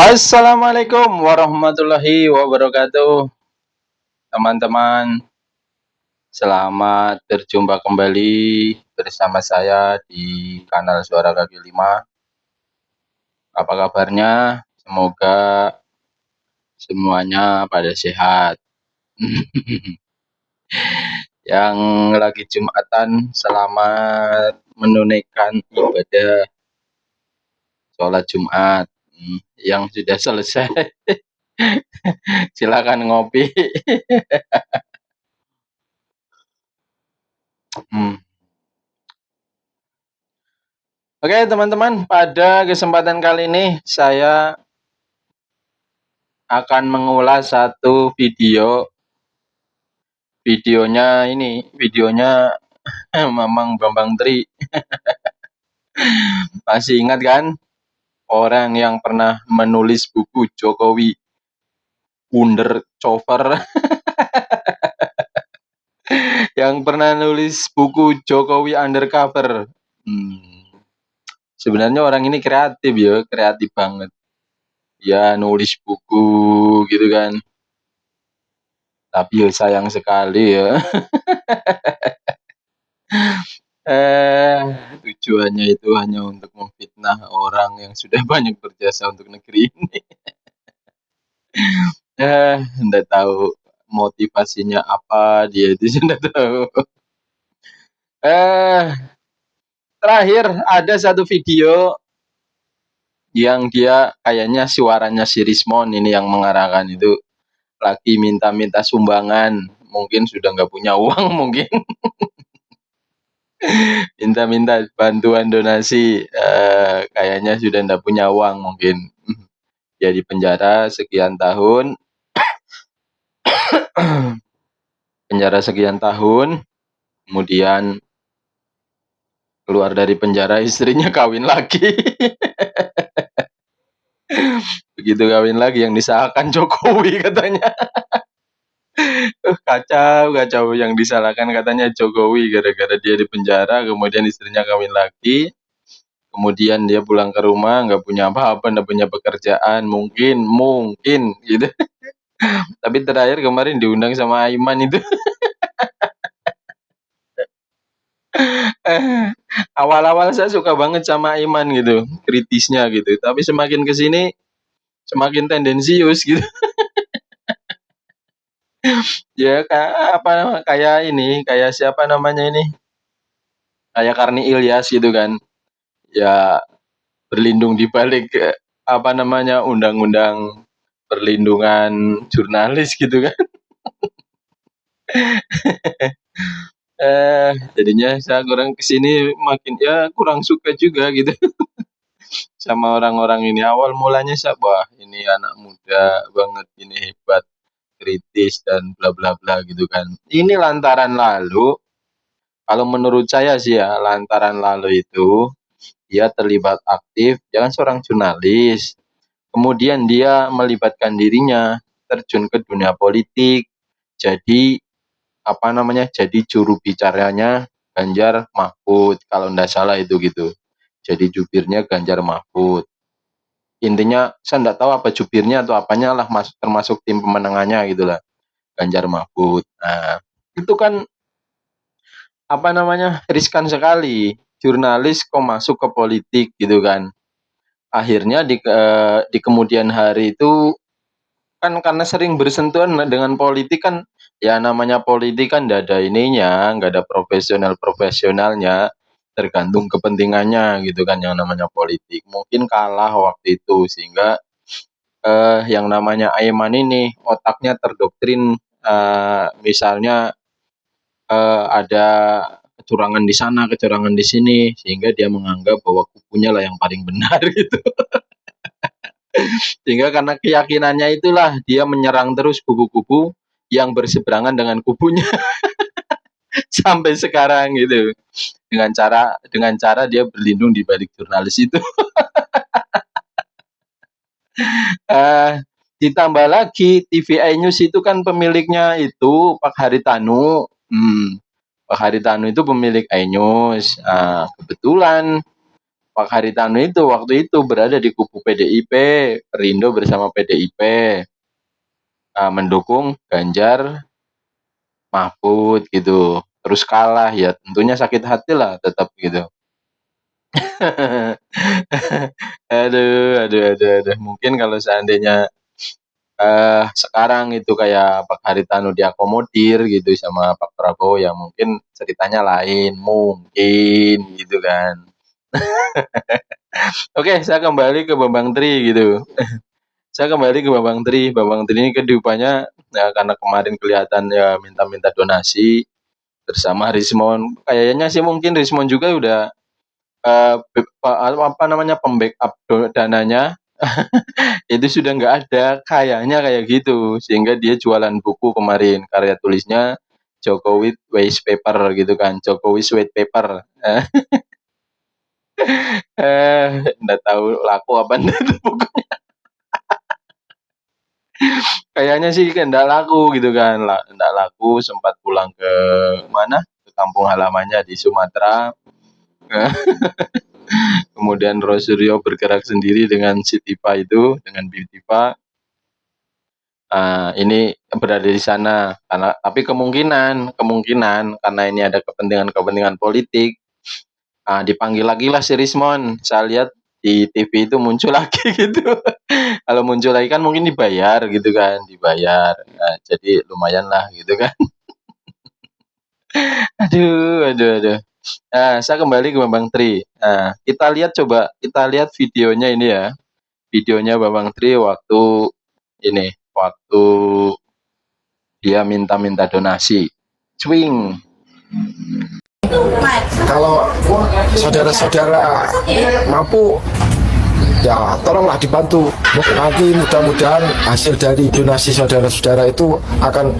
Assalamualaikum warahmatullahi wabarakatuh, teman-teman. Selamat berjumpa kembali bersama saya di kanal Suara Kaki Lima. Apa kabarnya? Semoga semuanya pada sehat. Yang lagi Jumatan, selamat menunaikan ibadah sholat Jumat. Yang sudah selesai, silakan ngopi. Oke teman-teman, pada kesempatan kali ini saya akan mengulas satu videonya Mamang Bambang Tri. Masih ingat kan? Orang yang pernah menulis buku Jokowi Undercover. Yang pernah nulis buku Jokowi Undercover. Sebenarnya orang ini kreatif ya, kreatif banget. Ya nulis buku gitu kan. Tapi ya sayang sekali ya. Tujuannya itu hanya untuk memfitnah orang yang sudah banyak berjasa untuk negeri ini. Nggak tahu motivasinya apa, dia itu sudah tahu. Terakhir ada satu video yang dia kayaknya suaranya si Rismon ini yang mengarahkan itu, lagi minta-minta sumbangan, mungkin sudah nggak punya uang mungkin. Minta-minta bantuan donasi, kayaknya sudah nggak punya uang mungkin. Dia di penjara sekian tahun. Kemudian keluar dari penjara, istrinya kawin lagi. Begitu kawin lagi yang disalahkan Jokowi katanya. Kacau yang disalahkan katanya Jokowi gara-gara dia di penjara, kemudian istrinya kawin lagi. Kemudian dia pulang ke rumah nggak punya apa-apa, nggak punya pekerjaan, mungkin gitu. Tapi terakhir kemarin diundang sama Aiman itu. Awal-awal saya suka banget sama Aiman gitu, kritisnya gitu. Tapi semakin kesini semakin tendensius gitu. Ya kayak siapa namanya ini? Kayak Karni Ilyas gitu kan. Ya berlindung di balik undang-undang perlindungan jurnalis gitu kan. Jadinya saya kurang kesini makin kurang suka juga gitu sama orang-orang ini. Awal mulanya saya ini anak muda banget, ini hebat, kritis dan bla bla bla gitu kan. Ini lantaran lalu, kalau menurut saya sih ya, lantaran lalu itu dia terlibat aktif, dia kan seorang jurnalis. Kemudian dia melibatkan dirinya terjun ke dunia politik, jadi jadi juru bicaranya Ganjar Mahfud kalau ndak salah itu gitu. Jadi jubirnya Ganjar Mahfud. Intinya saya ndak tahu apa jubirnya atau apanya lah, termasuk tim pemenangannya gitulah, Ganjar Mahfud. Nah, itu kan riskan sekali. Jurnalis kok masuk ke politik gitu kan. Akhirnya di kemudian hari itu kan karena sering bersentuhan dengan politik kan, ya namanya politik kan nggak ada ininya, nggak ada profesionalnya, tergantung kepentingannya gitu kan yang namanya politik. Mungkin kalah waktu itu sehingga yang namanya Aiman ini otaknya terdoktrin, misalnya ada kecurangan di sana, kecurangan di sini, sehingga dia menganggap bahwa kubunya lah yang paling benar gitu. Sehingga karena keyakinannya itulah dia menyerang terus kubu-kubu yang berseberangan dengan kubunya sampai sekarang gitu. Dengan cara dia berlindung di balik jurnalis itu. Ditambah lagi TVI News itu kan pemiliknya itu Pak Haritanu. Pak Haritanu itu pemilik iNews. Kebetulan Pak Haritanu itu waktu itu berada di kubu PDIP, Perindo bersama PDIP, mendukung Ganjar Mahfud gitu. Terus kalah ya tentunya sakit hati lah tetap gitu. Aduh. Mungkin kalau seandainya sekarang itu kayak Pak Haritanu diakomodir gitu sama Pak Prabowo ya mungkin ceritanya lain, mungkin gitu kan. Oke, saya kembali ke Bambang Tri gitu. Saya kembali ke Bambang Tri. Bambang Tri ini kehidupannya ya, karena kemarin kelihatan ya minta-minta donasi bersama Rismon. Kayaknya sih mungkin Rismon juga udah apa namanya pembackup dananya itu sudah nggak ada kayaknya kayak gitu sehingga dia jualan buku kemarin karya tulisnya Jokowi Waste Paper gitu kan Jokowi Sweat Paper nggak tahu laku apa enggak tuh buku. Kayaknya sih nggak laku gitu kan nggak laku sempat pulang ke mana ke kampung halamannya di Sumatera. Kemudian Rosuryo bergerak sendiri dengan si Tifa itu dengan Beautifa. Ini berada di sana karena tapi kemungkinan karena ini ada kepentingan politik, dipanggil lagi lah si Rismon. Saya lihat di TV itu muncul lagi gitu. Kalau muncul lagi kan mungkin dibayar gitu kan, dibayar. Jadi lumayan lah gitu kan. Aduh. Saya kembali ke Bambang Tri. Kita lihat videonya ini ya. Videonya Bambang Tri waktu dia minta donasi. Swing. Kalau saudara-saudara mampu, ya tolonglah dibantu. Nanti mudah-mudahan hasil dari donasi saudara-saudara itu akan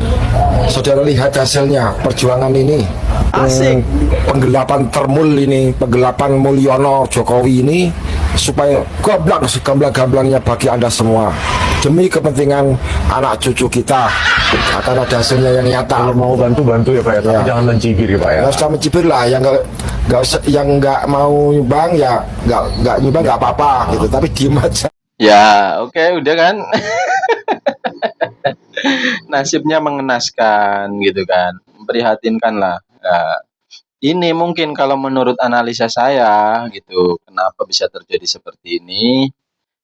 saudara lihat hasilnya perjuangan ini. Asik. Penggelapan Termul ini, penggelapan Mulyono Jokowi ini supaya gamblang segamblang-gamblangnya bagi Anda semua. Demi kepentingan anak cucu kita akan ada hasilnya yang nyata. Kalau mau bantu ya Pak ya, tapi jangan mencibir ya Pak ya. Nggak usah mencibir lah, yang nggak mau nyumbang ya nggak nyumbang nggak apa-apa gitu, tapi diem aja. Ya, oke, udah kan. Nasibnya mengenaskan gitu kan, memprihatinkan lah. Ini mungkin kalau menurut analisa saya gitu, kenapa bisa terjadi seperti ini?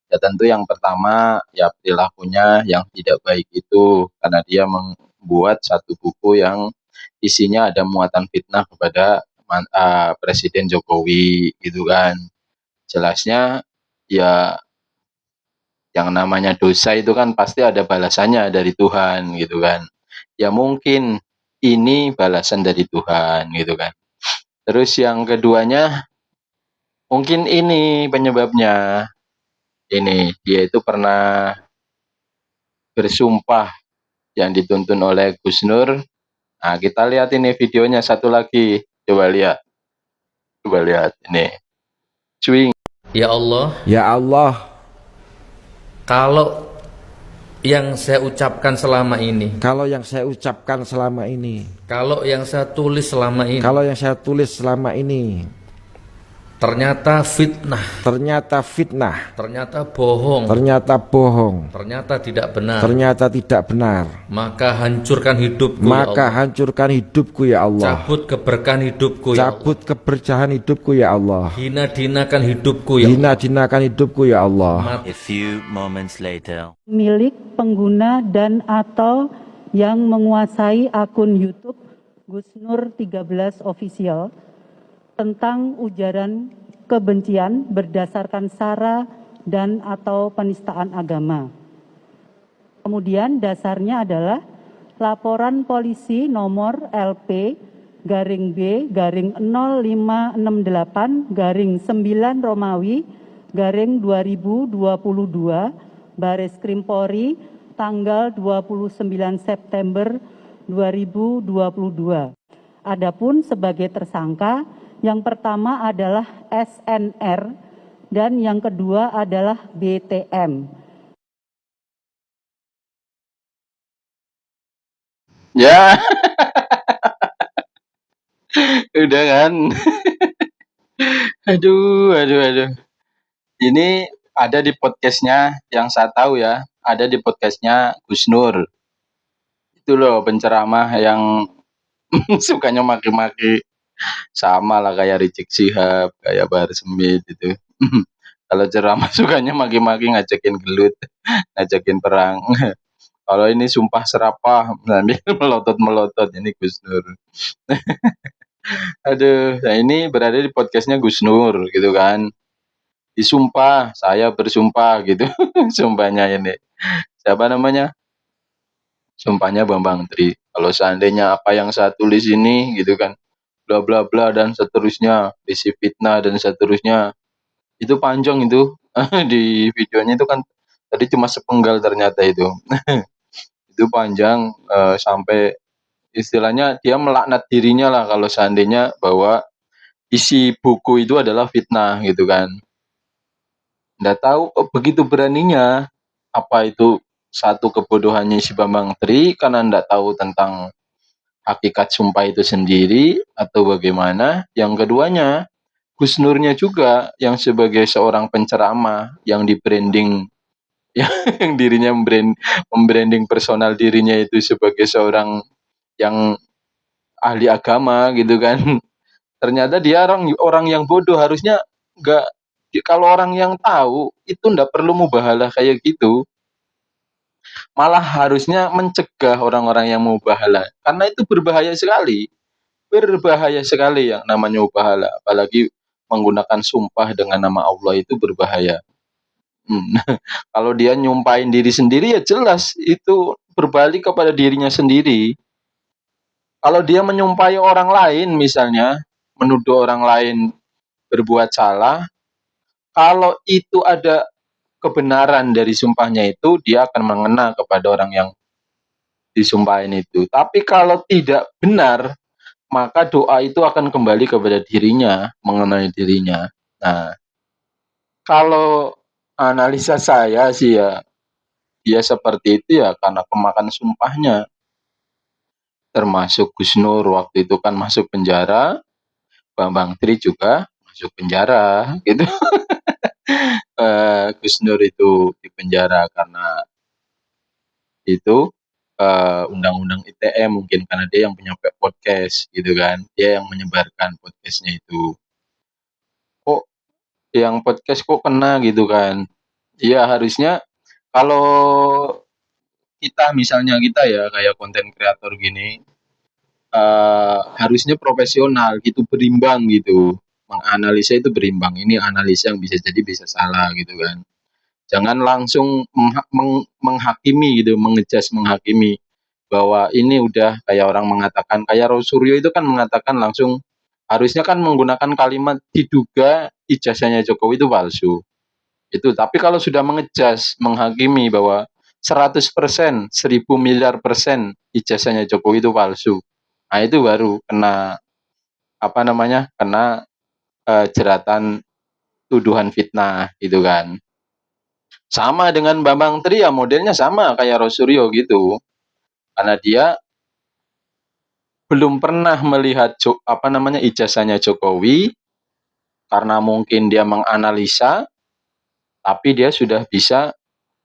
Ya tentu yang pertama ya perilakunya yang tidak baik itu karena dia membuat satu buku yang isinya ada muatan fitnah kepada Presiden Jokowi gitu kan. Jelasnya ya yang namanya dosa itu kan pasti ada balasannya dari Tuhan gitu kan. Ya mungkin ini balasan dari Tuhan gitu kan. Terus yang keduanya mungkin ini penyebabnya. Ini dia itu pernah bersumpah yang dituntun oleh Gus Nur. Nah, kita lihat ini videonya satu lagi. Coba lihat ini. Swing. Ya Allah, Ya Allah, kalau yang saya ucapkan selama ini, kalau yang saya ucapkan selama ini, kalau yang saya tulis selama ini, kalau yang saya tulis selama ini ternyata fitnah, ternyata fitnah, ternyata bohong, ternyata bohong, ternyata tidak benar, ternyata tidak benar, maka hancurkan hidupku maka ya Allah. hancurkan hidupku ya Allah. Cabut keberkahan hidupku ya Allah. Cabut keberkahan hidupku ya Allah. Hina-dinakan hidupku ya Allah. Hina-dinakan hidupku ya Allah. A few moments later. Milik pengguna dan atau yang menguasai akun YouTube Gus Nur 13 Official tentang ujaran kebencian berdasarkan sara dan atau penistaan agama. Kemudian dasarnya adalah laporan polisi nomor LP garing B garing 0568 garing 9 Romawi garing 2022 Baris Krim Polri tanggal 29 September 2022. Adapun sebagai tersangka, yang pertama adalah SNR dan yang kedua adalah BTM. Ya, udah kan. Aduh, aduh, aduh. Ini ada di podcastnya yang saya tahu ya, ada di podcastnya Gus Nur. Itu loh penceramah yang sukanya maki-maki, sama lah kayak Rizik Syihab, kayak Bahar Smith itu. Kalau ceramah sukanya maki-maki, ngajakin gelut, ngajakin perang. Kalau ini sumpah serapah, sambil melotot-melotot, ini Gus Nur. Aduh, nah ini berada di podcastnya Gus Nur gitu kan. Disumpah, saya bersumpah gitu. Sumpahnya ini. Siapa namanya? Sumpahnya Bambang Tri. Kalau seandainya apa yang saya tulis ini gitu kan, bla bla bla dan seterusnya, isi fitnah dan seterusnya. Itu panjang itu. Di videonya itu kan tadi cuma sepenggal ternyata itu. Itu panjang sampai istilahnya dia melaknat dirinya lah kalau seandainya bahwa isi buku itu adalah fitnah gitu kan. Nggak tahu begitu beraninya, apa itu satu kebodohannya si Bambang Tri karena nggak tahu tentang hakikat sumpah itu sendiri atau bagaimana. Yang keduanya, Gus Nurnya juga yang sebagai seorang penceramah yang di branding yang dirinya membranding personal dirinya itu sebagai seorang yang ahli agama gitu kan. Ternyata dia orang orang yang bodoh, harusnya nggak, kalau orang yang tahu itu nggak perlu mubahalah kayak gitu, malah harusnya mencegah orang-orang yang mubahalah karena itu berbahaya sekali yang namanya mubahalah, apalagi menggunakan sumpah dengan nama Allah itu berbahaya. Hmm. Kalau dia nyumpahin diri sendiri ya jelas itu berbalik kepada dirinya sendiri. Kalau dia menyumpahi orang lain misalnya, menuduh orang lain berbuat salah, kalau itu ada kebenaran dari sumpahnya itu, dia akan mengena kepada orang yang disumpahin itu. Tapi kalau tidak benar, maka doa itu akan kembali kepada dirinya, mengenai dirinya. Nah, kalau analisa saya sih ya, dia seperti itu ya karena kemakan sumpahnya. Termasuk Gus Nur waktu itu kan masuk penjara, Bambang Tri juga masuk penjara, gitu. Gus Nur itu di penjara karena itu undang-undang ITE mungkin karena dia yang punya podcast gitu kan, dia yang menyebarkan podcastnya itu. Kok yang podcast kok kena gitu kan? Iya harusnya kalau kita misalnya kita ya kayak konten kreator gini harusnya profesional gitu, berimbang gitu, menganalisa itu berimbang. Ini analisa yang bisa jadi bisa salah gitu kan. Jangan langsung menghakimi gitu, menghakimi bahwa ini udah kayak orang mengatakan, kayak Raul Suryo itu kan mengatakan langsung, harusnya kan menggunakan kalimat diduga ijazahnya Jokowi itu palsu. Itu, tapi kalau sudah menghakimi bahwa 100%, 1000 miliar persen ijazahnya Jokowi itu palsu. Nah, itu baru kena apa namanya? Kena jeratan tuduhan fitnah gitu kan. Sama dengan Bambang Tri ya modelnya sama kayak Rosuryo gitu. Karena dia belum pernah melihat apa namanya ijazahnya Jokowi, karena mungkin dia menganalisa, tapi dia sudah bisa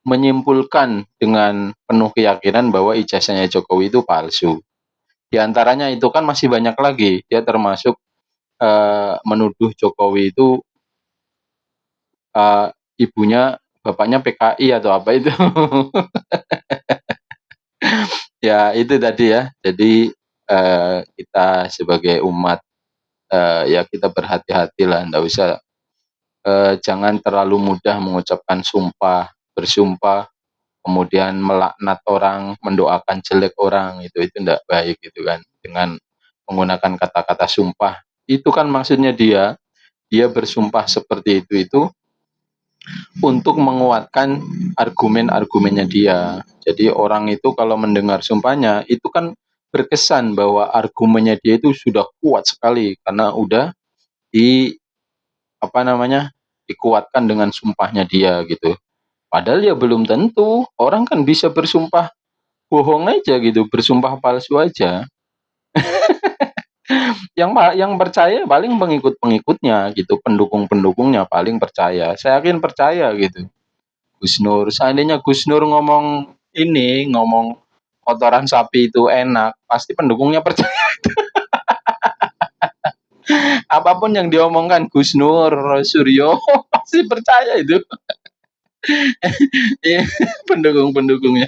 menyimpulkan dengan penuh keyakinan bahwa ijazahnya Jokowi itu palsu. Di antaranya itu kan masih banyak lagi. Dia termasuk menuduh Jokowi itu ibunya bapaknya PKI atau apa itu. Ya itu tadi ya. Jadi kita sebagai umat ya kita berhati-hatilah, nggak usah jangan terlalu mudah mengucapkan sumpah, bersumpah, kemudian melaknat orang, mendoakan jelek orang, itu enggak baik gitu kan. Dengan menggunakan kata-kata sumpah, itu kan maksudnya dia bersumpah seperti itu untuk menguatkan argumen-argumennya dia. Jadi orang itu kalau mendengar sumpahnya, itu kan berkesan bahwa argumennya dia itu sudah kuat sekali karena udah di apa namanya dikuatkan dengan sumpahnya dia gitu. Padahal ya belum tentu, orang kan bisa bersumpah bohong aja gitu, bersumpah palsu aja. Yang percaya paling pengikut-pengikutnya gitu, pendukung-pendukungnya paling percaya. Saya yakin percaya gitu. Gus Nur, seandainya Gus Nur ngomong kotoran sapi itu enak, pasti pendukungnya percaya. Apapun yang diomongkan Gus Nur, Roy Suryo, pasti percaya itu. Iya, pendukung-pendukungnya.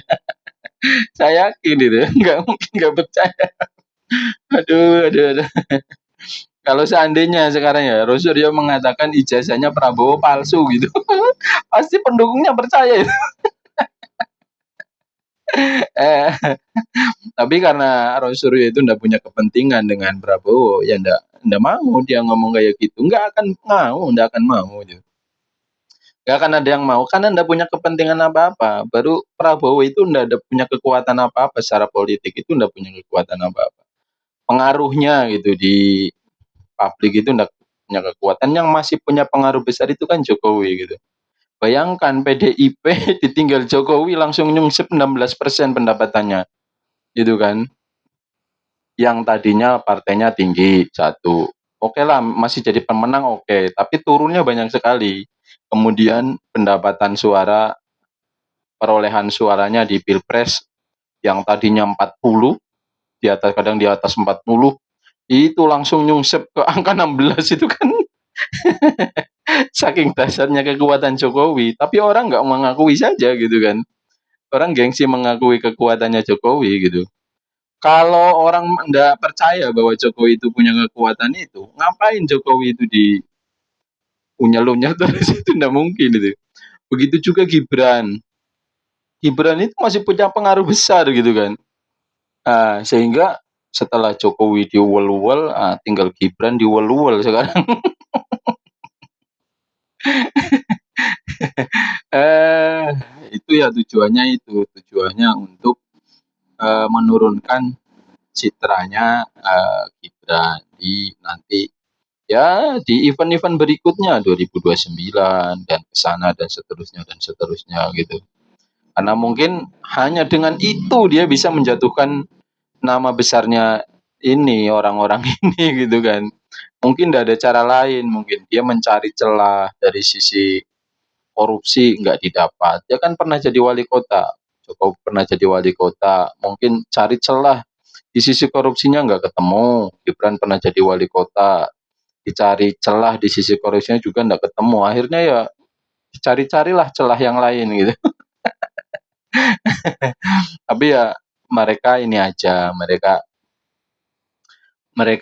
Saya yakin itu, nggak mungkin nggak percaya. Aduh, aduh, aduh. Kalau seandainya sekarang ya, Roy Suryo mengatakan ijazahnya Prabowo palsu gitu, pasti pendukungnya percaya itu. Eh, tapi karena Roy Suryo itu ndak punya kepentingan dengan Prabowo, ya ndak mau dia ngomong kayak gitu, ndak akan mau gitu. Nggak akan ada yang mau karena ndak punya kepentingan apa-apa. Baru Prabowo itu ndak ada punya kekuatan apa-apa secara politik, itu ndak punya kekuatan apa-apa. Pengaruhnya gitu di publik itu ndak punya kekuatan. Yang masih punya pengaruh besar itu kan Jokowi gitu. Bayangkan PDIP ditinggal Jokowi langsung nyungsep 16% pendapatannya, gitu kan. Yang tadinya partainya tinggi, satu. Oke lah, masih jadi pemenang oke, tapi turunnya banyak sekali. Kemudian pendapatan suara, perolehan suaranya di Pilpres yang tadinya 40, kadang di atas 40, itu langsung nyungsep ke angka 16 itu kan. Saking dasarnya kekuatan Jokowi, tapi orang nggak mengakui saja gitu kan. Orang gengsi mengakui kekuatannya Jokowi gitu. Kalau orang nggak percaya bahwa Jokowi itu punya kekuatan itu, ngapain Jokowi itu di unyel-unyel terus, itu nggak mungkin itu. Begitu juga Gibran. Gibran itu masih punya pengaruh besar gitu kan. Sehingga setelah Jokowi diuwel-uwel, tinggal Gibran diuwel-uwel sekarang. eh itu ya tujuannya untuk menurunkan citranya Gibran di nanti ya di event-event berikutnya 2029 dan kesana dan seterusnya gitu. Karena mungkin hanya dengan itu dia bisa menjatuhkan nama besarnya ini orang-orang ini gitu kan. Mungkin tidak ada cara lain, mungkin dia mencari celah dari sisi korupsi nggak didapat. Dia kan pernah jadi wali kota, Jokowi pernah jadi wali kota, mungkin cari celah di sisi korupsinya nggak ketemu. Gibran pernah jadi wali kota, dicari celah di sisi korupsinya juga nggak ketemu. Akhirnya ya cari-carilah celah yang lain gitu. Tapi ya mereka ini aja, mereka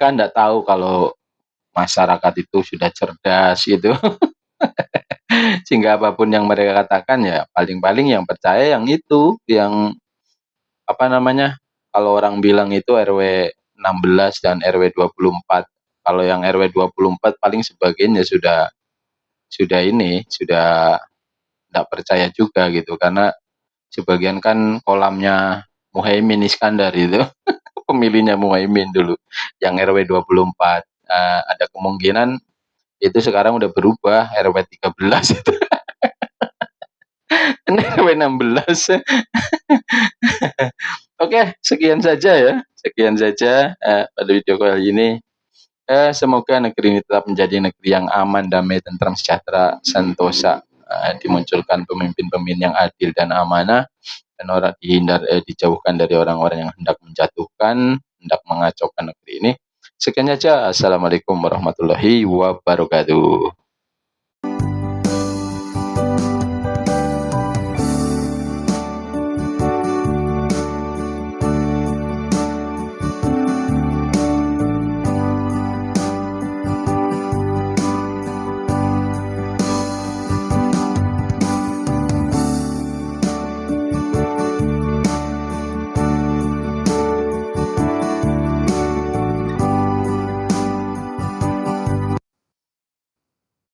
nggak tahu kalau masyarakat itu sudah cerdas gitu. Sehingga apapun yang mereka katakan ya paling-paling yang percaya yang itu, yang apa namanya, kalau orang bilang itu RW 16 dan RW 24. Kalau yang RW 24 paling sebagian ya sudah tidak percaya juga gitu, karena sebagian kan kolamnya Muhaimin Iskandar itu, pemilihnya Muhaimin dulu, yang RW 24. Ada kemungkinan itu sekarang udah berubah RW 13 itu. RW 16. Oke, sekian saja ya. Sekian saja pada video kali ini. Semoga negeri ini tetap menjadi negeri yang aman, damai, tentram, sejahtera, sentosa. Dimunculkan pemimpin-pemimpin yang adil dan amanah, dan orang dijauhkan dari orang-orang yang hendak menjatuhkan, hendak mengacaukan negeri ini. Sekian saja. Assalamualaikum warahmatullahi wabarakatuh.